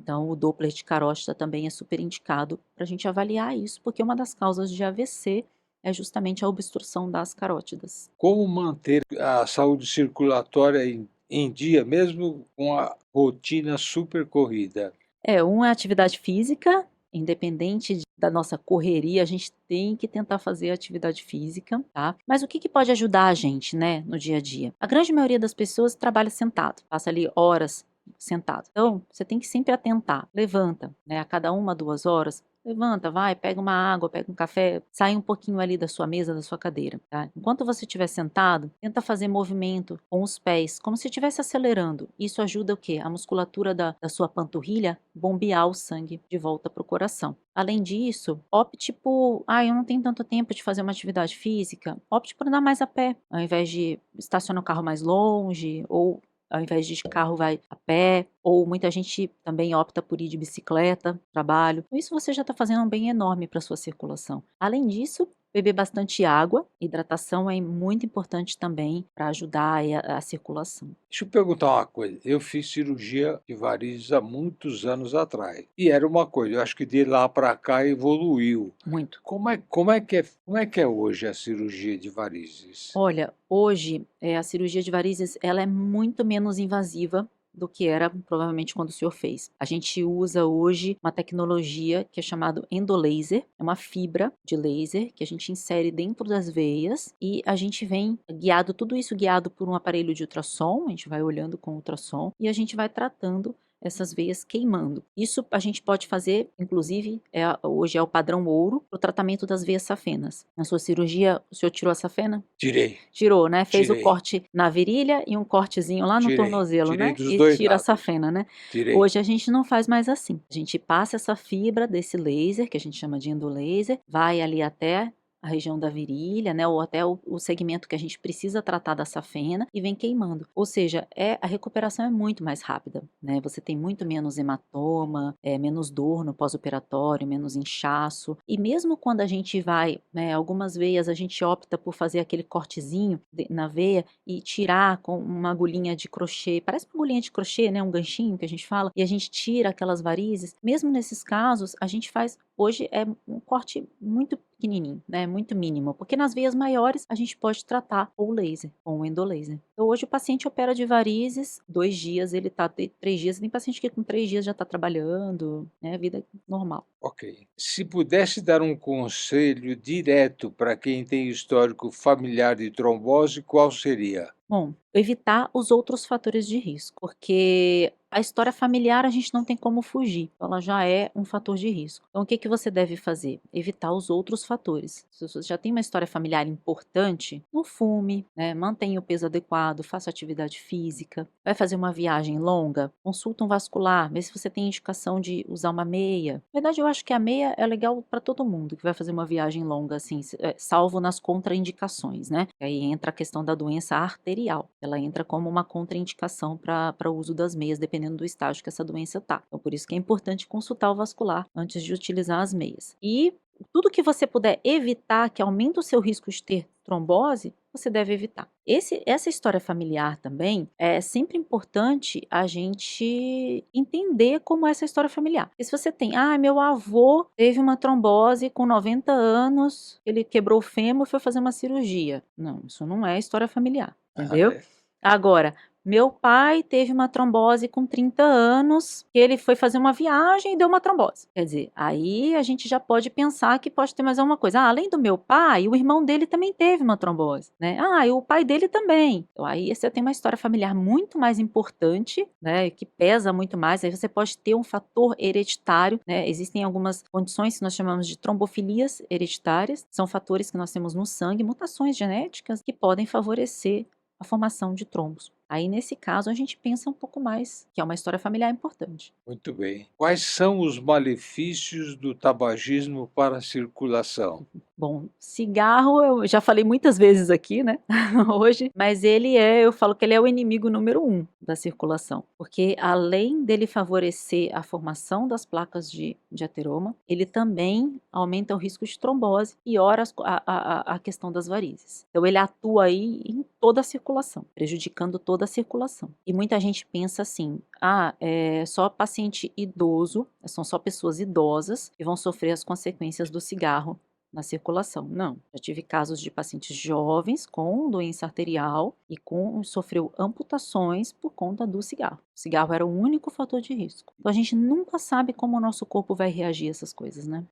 Então, o Doppler de carótida também é super indicado para a gente avaliar isso, porque uma das causas de AVC é justamente a obstrução das carótidas. Como manter a saúde circulatória em dia, mesmo com a rotina super corrida? Um é atividade física, independente da nossa correria, a gente tem que tentar fazer atividade física, tá? Mas o que que pode ajudar a gente, né, no dia a dia? A grande maioria das pessoas trabalha sentado, passa ali horas sentado. Então, você tem que sempre atentar, levanta, né, a cada 1, 2 horas, levanta, vai, pega uma água, pega um café, sai um pouquinho ali da sua mesa, da sua cadeira, tá? Enquanto você estiver sentado, tenta fazer movimento com os pés, como se estivesse acelerando. Isso ajuda o quê? A musculatura da sua panturrilha bombear o sangue de volta para o coração. Além disso, opte por, eu não tenho tanto tempo de fazer uma atividade física, opte por andar mais a pé, ao invés de estacionar o carro mais longe, ou ao invés de carro vai a pé, ou muita gente também opta por ir de bicicleta para o trabalho. Com isso você já está fazendo um bem enorme para a sua circulação. Além disso, beber bastante água, hidratação é muito importante também para ajudar aí a circulação. Deixa eu perguntar uma coisa, eu fiz cirurgia de varizes há muitos anos atrás, e era uma coisa, eu acho que de lá para cá evoluiu. Muito. Como é que é hoje a cirurgia de varizes? Olha, hoje, a cirurgia de varizes, ela é muito menos invasiva do que era provavelmente quando o senhor fez. A gente usa hoje uma tecnologia que é chamado endolaser, é uma fibra de laser que a gente insere dentro das veias e a gente vem guiado, tudo isso guiado por um aparelho de ultrassom, a gente vai olhando com ultrassom e a gente vai tratando essas veias queimando. Isso a gente pode fazer, inclusive, hoje é o padrão ouro para o tratamento das veias safenas. Na sua cirurgia, o senhor tirou a safena? Tirei, Tirou, né, fez o tirei, corte na virilha e um cortezinho lá no tirei, tornozelo, tirei né, dos e 2 tira a lados, safena, né. tirei. Hoje a gente não faz mais assim, a gente passa essa fibra desse laser, que a gente chama de endolaser, vai ali até a região da virilha, né, ou até o segmento que a gente precisa tratar da safena e vem queimando. Ou seja, a recuperação é muito mais rápida, né, você tem muito menos hematoma, menos dor no pós-operatório, menos inchaço. E mesmo quando a gente vai, né, algumas veias a gente opta por fazer aquele cortezinho na veia e tirar com uma agulhinha de crochê, parece uma agulhinha de crochê, né, um ganchinho que a gente fala, e a gente tira aquelas varizes. Mesmo nesses casos, a gente faz, hoje é um corte muito pequenininho, né, muito mínimo, porque nas veias maiores a gente pode tratar com o laser, com o endolaser. Então hoje o paciente opera de varizes, 2 dias ele tá, 3 dias, tem paciente que com 3 dias já está trabalhando, né, vida normal. Ok. Se pudesse dar um conselho direto para quem tem histórico familiar de trombose, qual seria? Bom, evitar os outros fatores de risco, porque a história familiar a gente não tem como fugir, ela já é um fator de risco. Então, o que que você deve fazer? Evitar os outros fatores. Se você já tem uma história familiar importante, não fume, né? Mantenha o peso adequado, faça atividade física. Vai fazer uma viagem longa? Consulta um vascular, vê se você tem indicação de usar uma meia. Na verdade, eu acho que a meia é legal para todo mundo que vai fazer uma viagem longa, assim, salvo nas contraindicações, né? Aí entra a questão da doença arterial. Ela entra como uma contraindicação para o uso das meias, dependendo do estágio que essa doença tá. Então, por isso que é importante consultar o vascular antes de utilizar as meias. E tudo que você puder evitar que aumente o seu risco de ter trombose, você deve evitar. Essa história familiar também é sempre importante a gente entender como é essa história familiar. Porque se você tem, meu avô teve uma trombose com 90 anos, ele quebrou o fêmur e foi fazer uma cirurgia. Não, isso não é história familiar, Ah, entendeu? é. Agora, meu pai teve uma trombose com 30 anos, que ele foi fazer uma viagem e deu uma trombose. Quer dizer, aí a gente já pode pensar que pode ter mais alguma coisa. Além do meu pai, o irmão dele também teve uma trombose, né? E o pai dele também. Então aí você tem uma história familiar muito mais importante, né? Que pesa muito mais. Aí você pode ter um fator hereditário, né? Existem algumas condições que nós chamamos de trombofilias hereditárias. São fatores que nós temos no sangue, mutações genéticas que podem favorecer a formação de trombos. Aí, nesse caso, a gente pensa um pouco mais, que é uma história familiar importante. Muito bem. Quais são os malefícios do tabagismo para a circulação? Bom, cigarro eu já falei muitas vezes aqui, né, hoje, mas eu falo que ele é o inimigo número 1 da circulação, porque além dele favorecer a formação das placas de ateroma, ele também aumenta o risco de trombose e piora a questão das varizes. Então ele atua aí em toda a circulação, prejudicando toda toda a circulação. E muita gente pensa assim: ah, é só paciente idoso, são só pessoas idosas que vão sofrer as consequências do cigarro na circulação. Não, já tive casos de pacientes jovens com doença arterial e sofreu amputações por conta do cigarro. O cigarro era o único fator de risco. Então a gente nunca sabe como o nosso corpo vai reagir a essas coisas, né?